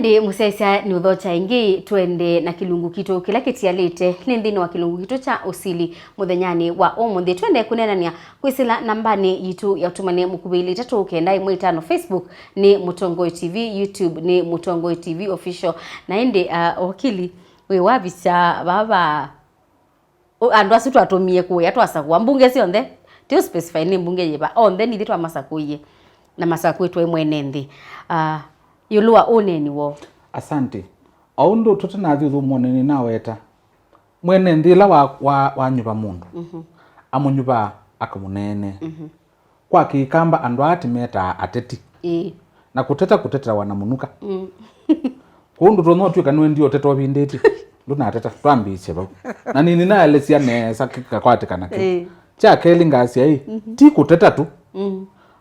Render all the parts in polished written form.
Indi musaisa ni udhocha ingi tuende na kilungu kito kila kitialite nindini wa kilungu kito cha Usili muthenyani wa omuthi tuende kunenania kwisila nambani yitu ya utumane mukubili 395 Facebook ni Mutongoi TV, YouTube ni Mutongoi TV official na indi okili we wabisa baba andu asitu atomie kuya twasakwa mbunge sionthe tio specify ni mbunge yeba onthe ni thitwa masakuye na masakwetu mwene nthi yulua uneni wo. Asante. Aundu tutana thithu moneni naweta. Mwene ndila wa nyuba mundu. Amunyuba akamunene. Kwa kikamba andu atimeta ateti. Na kuteta wanamunuka. Kundu tono twika ndio teta wabindeti. Nduna ateta twambiche bako. Na nini na alesia nesa kakwate kanake. Cha kelinga asia ti kuteta tu.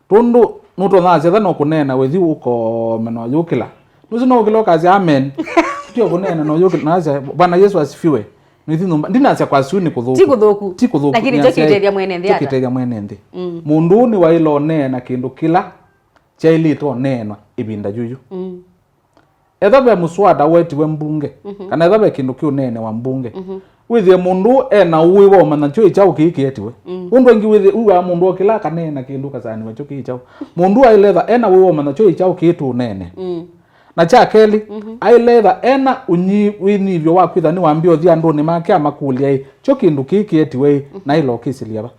Tundu nuto naze thano kunena wethi uko meno yukila nuzino ukilo kazi amen tio kunena no yukila naze Bwana Yesu asifiwe nithi numba ndinaza kwa suni kuthuku tikuthuku lakini chokiteria mwene nthi chokiteria mwene nthi mundu ni wailo nena kindu kila chailito nenwa ibinda juju ethabe muswada wetiwe mbunge kana ethabe kindu kiu nene wa mbunge withie mundu ena uwi wo mana cyo ichao kikietiwe undu wengi withie uwa mundu okila kanena kindu kasani wacho kichao mundu ailetha ena uwi wo mana cyo ichao kitu nene na cha keli ailetha ena unyi winivyo wa kwitha ni wambio thia nduni make amakulia cyo kindu kikietiwe na ilo kisilia ba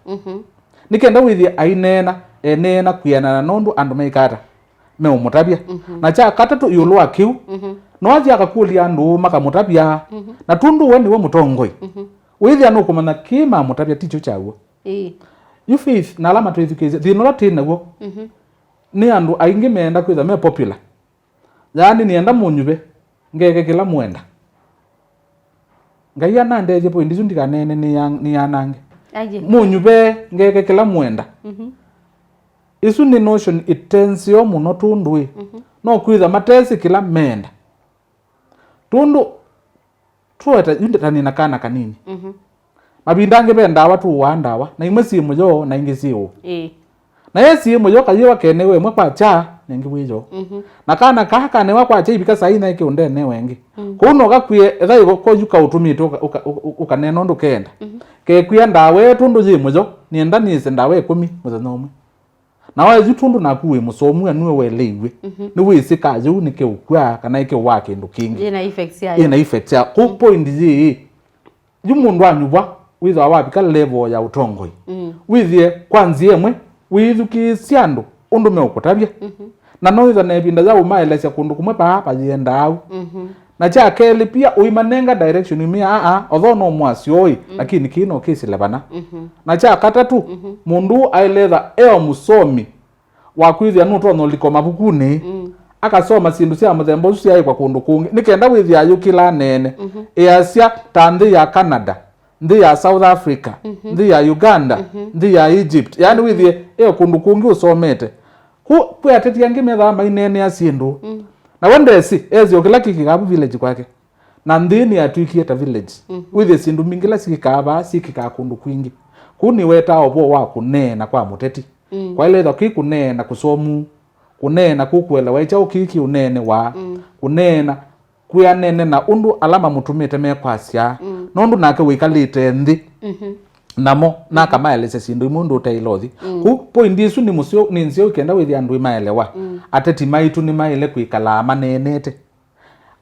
nikenda withie ainena enena kuyana nondu andu meikata me umutabia na cha katatu yulwa kiu no athi akakulia andu makamutabia na tundu we niwe mutongoi withi anu kumana kima mutabia ticho chawo you faith na alama twithukize thino tina wo ni andu aingi menda kwitha me popular yani nienda munyube ngeke kila mwenda ngaya nande je point ndika nene ni yanange munyube ngeke kila mwenda isu ni notion itensio muno tundu no kwitha matesi kila menda tundu tuweta yundetani na kana kanini mabindange benda watu wandawa na imwe simu yo na ingi siu na yesi simu yo kayiwa kenewe mwe kwa cha nengi wijo na kana kaka ne wakwa cha ibika saina iki undene wengi kuno gakwie ethai ko yuka utumite ukanena ndu kenda ke kwenda we tundu jimu yo nienda nise ndawe 10 muthano na wa yutundu nakuwe musomu anwe welewe ni wisika yu nike ukwa kana ike wake ndu kingi ina effects ya ku point ji yumundu anyubwa wizo awapika level ya utongoi withie kwanzie mwe withuki siandu undu me ukutabia na noiza na ebinda za umaelesya kundu kumwe pa yenda au na cha keli pia uimanenga direction imia although no mwasioi lakini kino kesi lebana na cha katatu mundu ailetha musomi wa kwithia nuto no liko mabukuni akasoma sindu cia muthembo cia kwa kundu kungi nikenda withia yukila nene easia tandhi ya Canada ndi ya South Africa ndi ya Uganda ndi ya Egypt yani withie kundu kungi usomete ku atetia ngimetha mainene asindu na wendesi ezio kila kikabu village kwake na ndini atwikie ta village withie sindu mingila sikikaba sikikakundu kwingi kuni weta obo wa kunena kwa muteti kwa ile thoki kunena kusomu kunena kukuelewa icha ukiki unene wa kunena kuya nene na undu alama mutumite mekwasya nondu nake wikalite nthi namo nakamaelese sindu mundu utailothi ku point isu ni musio ni nzio kenda withi andu imaelewa ateti maitu ni maile kuikala manenete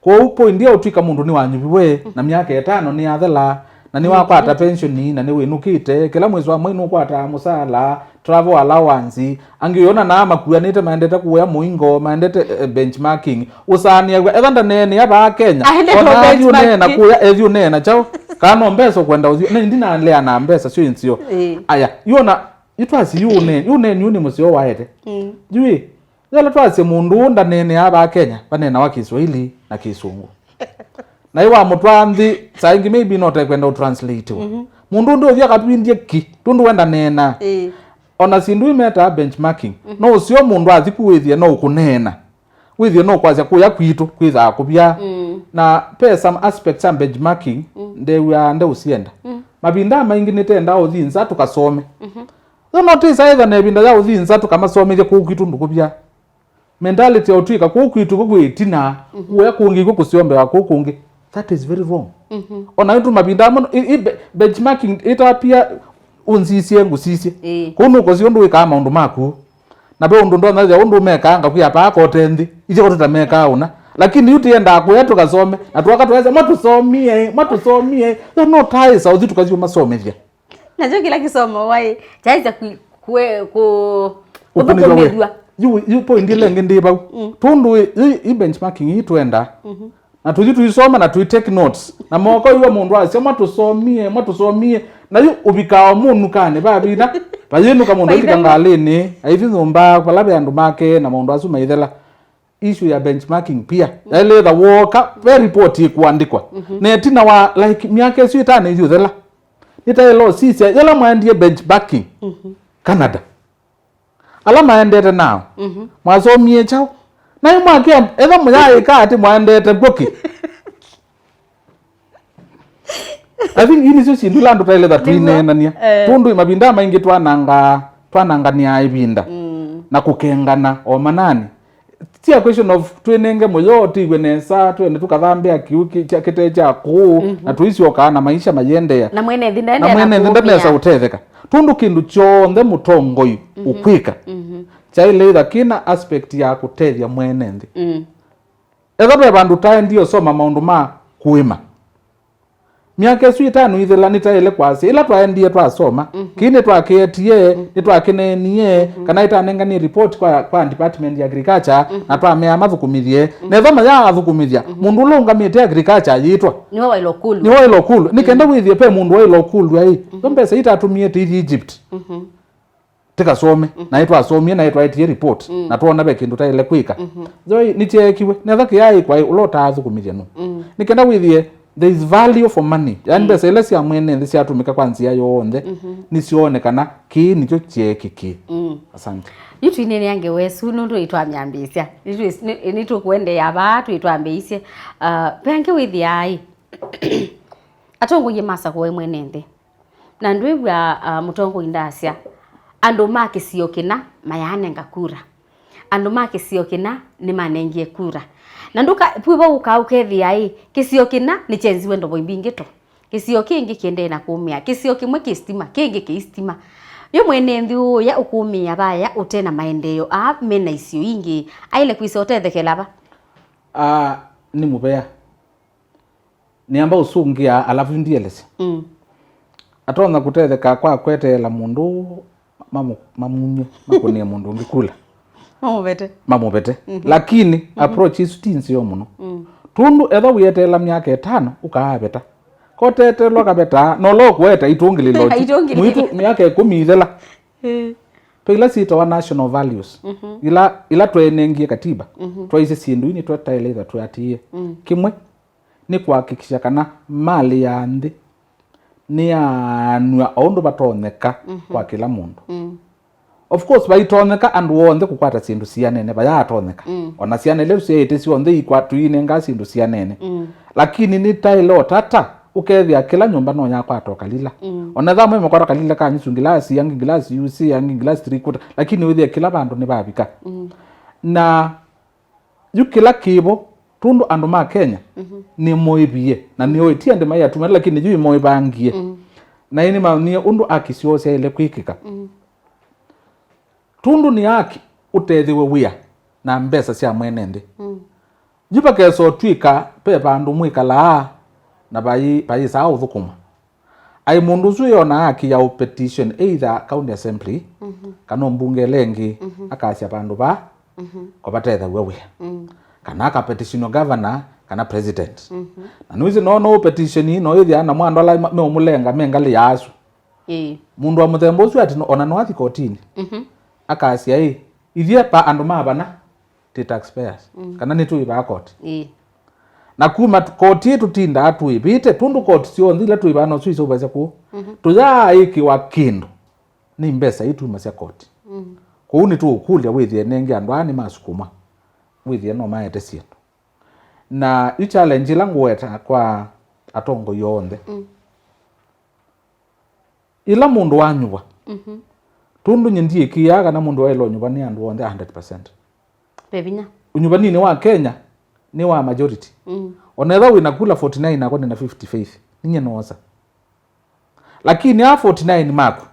ko point ya utwika mundu ni wanyubiwe na miaka 5 ni athela na ni wakwata pension ni na ni winukite kila mwezi wa mwinu kwata musala travel allowance angiona na makuyanite maendete kuya muingo maendete benchmarking usania ethanda nene yaba Kenya ona yu nena kuya ezu nena chao kana mbeso kwenda uzio na ndina nlea na mbesa sio insio aya yona itwasi yune musio waete jui yala twase mundu nda nene yaba Kenya banena wa Kiswahili na Kisungu na iwa mutwanthi saingi maybe not kwenda translate mundu ndio thia kapindie ki tundu wenda nena ona sindu imeta benchmarking no usio mundu athikuwithie no ukunena withie no kwasya kuya kwitu kwitha kubya na pe some aspects of benchmarking nde usienda mabinda maingi nitenda uthinza tukasome no notice either na binda ya uthinza tukamasomeye ku kwitu ndukubya mentality ya utwika kukwitu kukwitina uya kungi kukusiombe wa kukungi, that is very wrong. Ona itu mabinda mo benchmarking ita pia unzisie ngusisie kunu ko siondu wika maundu maku na be undu ndona ya undu meka anga kuya pa ko tendi ije ko tutameka una lakini yuti enda ku yetu kasome na tuwaka tuweze matusomie no ties au zitu kazi masomethia najua kila kisomo wai chaiza ku kutukomedwa yu point ile ngende ba tundu i benchmarking hii tuenda na tuisoma na take notes na moko iwe mundu asema matusomie na yu ubikawa munu kane babina bayinu ka mundu ikangalini aithizo mba kwalabe andu make na mundu asuma ithela issue ya benchmarking pia ile the worker very report kuandikwa netina wa like miaka sio itane hiyo thela nitaelo sisi yala mwandie benchmarking Canada ala maendete nao mwasomie chao na imwake etha muyaye kati mwandete boki I think ini sio sindu landu taile that twine nania tundu mabinda maingi twananga ni aibinda na kukengana o manani ti a question of twenenge moyoti gwenesa twende tukathambia kiuki cha kite cha ku na tuisioka na maisha mayendea na mwene ndenda utetheka tundu kindu chonthe mutongo ukwika chaile ida kina aspect ya kutethia mwene ndi etha be bandu tae ndio soma maundu ma kuima miaka sui tano ithela nitaele kwasi ila twaendie twasoma kine twaketie nitwakenenie kana itanengani report kwa department ya agriculture na twamea mathukumithie nethoma ya athukumithia mundu ulungamite agriculture yitwa niwe wa ilokulu nikenda withie pe mundu wa ilokulu ai mpesa itatumie ti Egypt tikasome na itwasomie na itwaitie report na tuona be kindu taile kwika zoi nichekiwe netha kiyai kwa ulota athukumithia no nikenda withie there is value for money yani besa ile sia mwene ndi sia tumika kwa nzia yonde nisionekana ki nicho cheki asante yitu inene yange wesu nundu itwamyambisia nitu kuende ya batu itwambeise bange withi ai atongo ye masa kwa mwene ndi na ndwibwa mutongo indasia andu make siokina mayane ngakura andu make siokina ni manengie kura na nduka pwibo ukaukethi ai kisio kina ni chenziwe ndo boimbingito kisio kingi kiende na kumia kisio kimwe kistima kingi kistima yo mwene ndu ya ukumia baya utena maendeleo mena isio ingi aile kwise otethekela ba ni mubea ni amba usungia alafu ndielese atona kutetheka kwa kwetela mundu mamunye makunia mundu ngikula mamubete lakini approach is tinsi yo muno tundu etha wiyetela miaka 5 ukaabeta kotetelwa kabeta no lo kweta itungililo mwitu miaka 10 ithela pela sita wa national values ila twenengie katiba twaise sindu ini twataeleza twatie kimwe ni kuhakikisha kana mali ya ndi ni anwa ondo batoneka kwa kila mundu of course baitoneka and wonde kukwata sindu sianene bayatoneka ona sianele siete sionde ikwatu ine nga sindu sianene lakini ni tailo tata ukethia kila nyumba no nya kwatoka lila ona thamwe mkwata kalila kanyu sungilasi yangi gilasi usi yangi gilasi 3/4 lakini withia kila bandu ni babika na yukila kibo tundu andu ma Kenya ni moibie na ni oitia ndi maya tumela lakini juu moibangie na ini ma ni undu akisiose ile kwikika tundu ni haki uthethiwe wia na mbesa cia mwene ndi jupa keso twika pe bandu mwikala na bai saa uthukuma ai mundu zu yona haki ya petition either county assembly kana mbunge lengi akasia bandu ba ko batetha wia kana ka petition governor kana president na nuizi no petition ino ithia na mwandu ala me umulenga mengali yasu mundu wa muthembo ucio ati ona no athi kotini akasia ithie pa andu mabana ti taxpayers kana ni tu iba court na kuma koti tutinda atu ibite tundu koti sio ndile tu ibana sio ubeze ku tuya iki wa kindu ni mbesa itu masya koti kuuni tu ukulia withie nenge andu ani masukuma withie no maete sietu na i challenge langu weta kwa atongo yonde ila mundu wanyuwa tundu nyindie kiaga na mundu wailo nyuba ni andu wonde 100% Pebinya. Unyumba nini wa Kenya ni wa majority. Onetha winakula 49 na kwenda na 55. Ninye noza. Lakini ya 49 maku.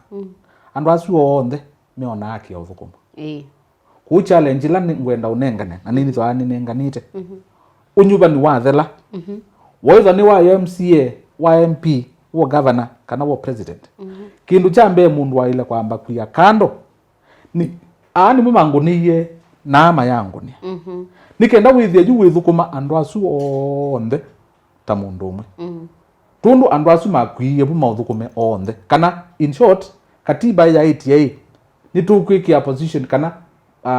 Andu asu onthe meona haki ya uthukuma. Ku challenge la ngwenda unengane na nini twani nenganite. Unyumba ni wa thela. Woitha ni wa MCA, wa MP, wa governor kana wa president. Kindu cha mbe mundu wa ile kwamba kuya kando ni ani mumanguniye na ama yangu ni. Nikenda withia ju withukuma andu asu onthe ta mundu umwe. Tundu andu asu makwiye bu mauthukume onthe kana in short katiba ya 88 ni tukwikia position kana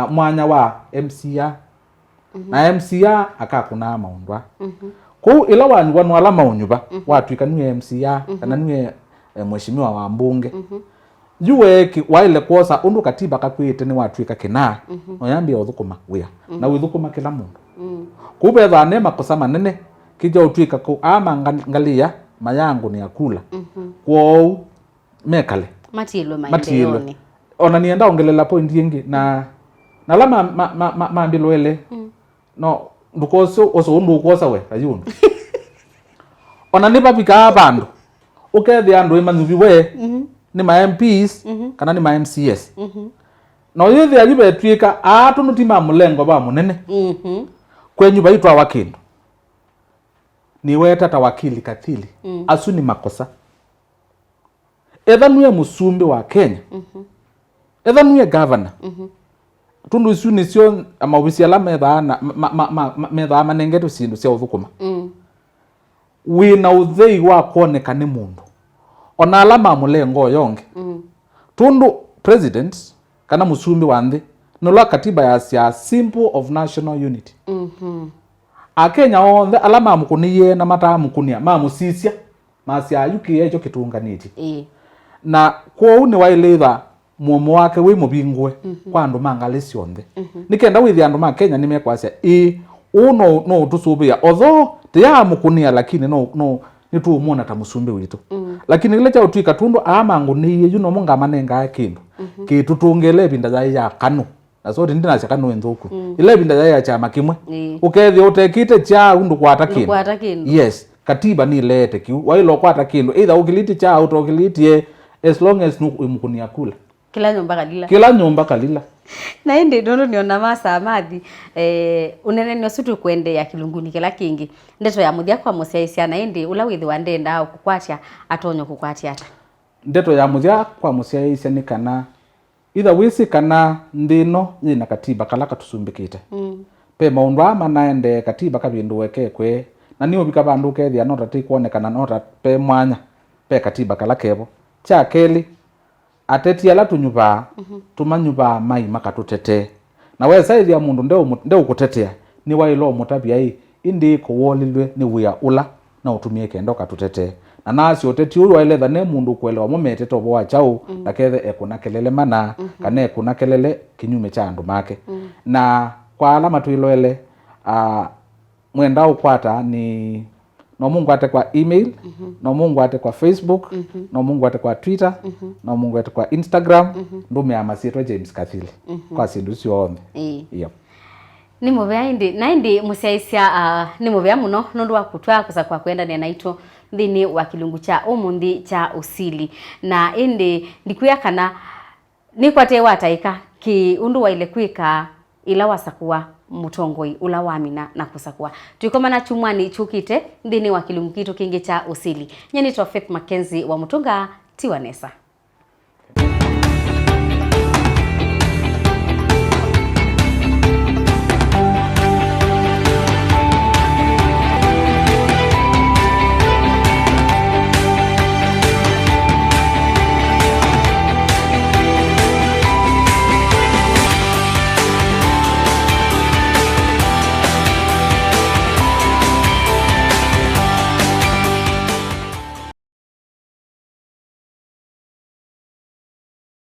mwanya wa MCA na MCA akakuna maundwa. Ku ila wanyu wanu ala maunyuba watwika niwe MCA kana niwe mheshimiwa wa mbunge. Juwe ki waile kosa undu katiba kakwite ni watwika kina oyambia uthukuma wia na withukuma kila mundu. Kubetha ne makosa manene kija utwika ku ama ngalia mayangu ni akula. Kwou mekale matilwe maendeoni. Ona nienda ongelela point yengi na lama maambilo ele no ndukoso oso undu ukosa we ayundu. Ona nipa bika abandu ukethi andu imanzubi we ni ma MPs kana ni ma MCS. No yethi ajibe twika atunutima mulengo ba munene. Kwenyu baitwa wakindu ni weta ta wakili Katili asu ni makosa. Etha nuye musumbi wa Kenya. Etha nuye governor. Tundu isu ni sio amawisi ala metha manengetu sindu sia uthukuma. Wina uthei wa kuoneka ni mundu. Ona alama mulengo yonge. Tundu president kana musumbi wa nthi nolwa katiba ya sia simple of national unity. Akenya onthe alama mukuniye na mata mukunia mamusisia masia yuki echo kitunganiti. Na kwa uni waileitha muomo wake wi mubingwe kwa andu mangalisi onthe. Nikenda withi andu ma Kenya nimekwasia uno no utusubia although tiya mukunia lakini no nitu muona ta musumbi witu. Lakini ile cha utwika tundu ama nguniye yuno munga manenga kindu kitutungele binda ya kanu na so ndina cha kanu enthuku ile binda ya chama kimwe ukethi utekite cha undu kwata kindu. Yes, katiba ni lete ki wailo kwata kindu either ukiliti cha utokilitie as long as mukunia kula kila nyumba kalila na indi ndono niona masa amathi unene ni osutu kwende ya kilunguni kila kingi ndeto ya muthia kwa musiaisia na indi ula withi wa ndenda au kukwatia atonyo kukwatia ata ndeto ya muthia kwa musiaisia ni kana either wisi kana ndino ina katiba kala katusumbikite pe maundu ama naende katiba kabindu weke kwe na niyo bika bandu kethia no tati kuonekana no pe mwanya pe katiba kala kebo cha keli ateti ala tunyuba tumanyuba mai makatutete na we saizi ya mundu nde ukutetea ni wailo mutabia hii indi kuwolilwe ni wia ula na utumie kendo katutete na nasi oteti ulu waile ne mundu kuelewa momete tobo wa chau lakethe ekuna kelele mana kana ekuna kelele kinyume cha andu make na kwa alama tuiloele mwenda ukwata ni no mungu ate kwa email no mungu ate kwa Facebook no mungu ate kwa Twitter no mungu ate kwa Instagram ndume amasitwa James Kathili kwa sindu sionthe. Yep. Ni muvea indi na indi musiaisia ni muvea muno nundu wa kutwa kusa kwa kwenda ni naito thini wa kilungu cha umundi cha Usili na indi ndikuya kana ni kwate wataika ki undu wa ile kwika ila wasakua mutongoi ula wamina na kusakua tuikomana chumwani chukite ndini wa kilungu kitu kingi cha Usili nyeni to Faith Mackenzie wa mutunga Tiwanesa.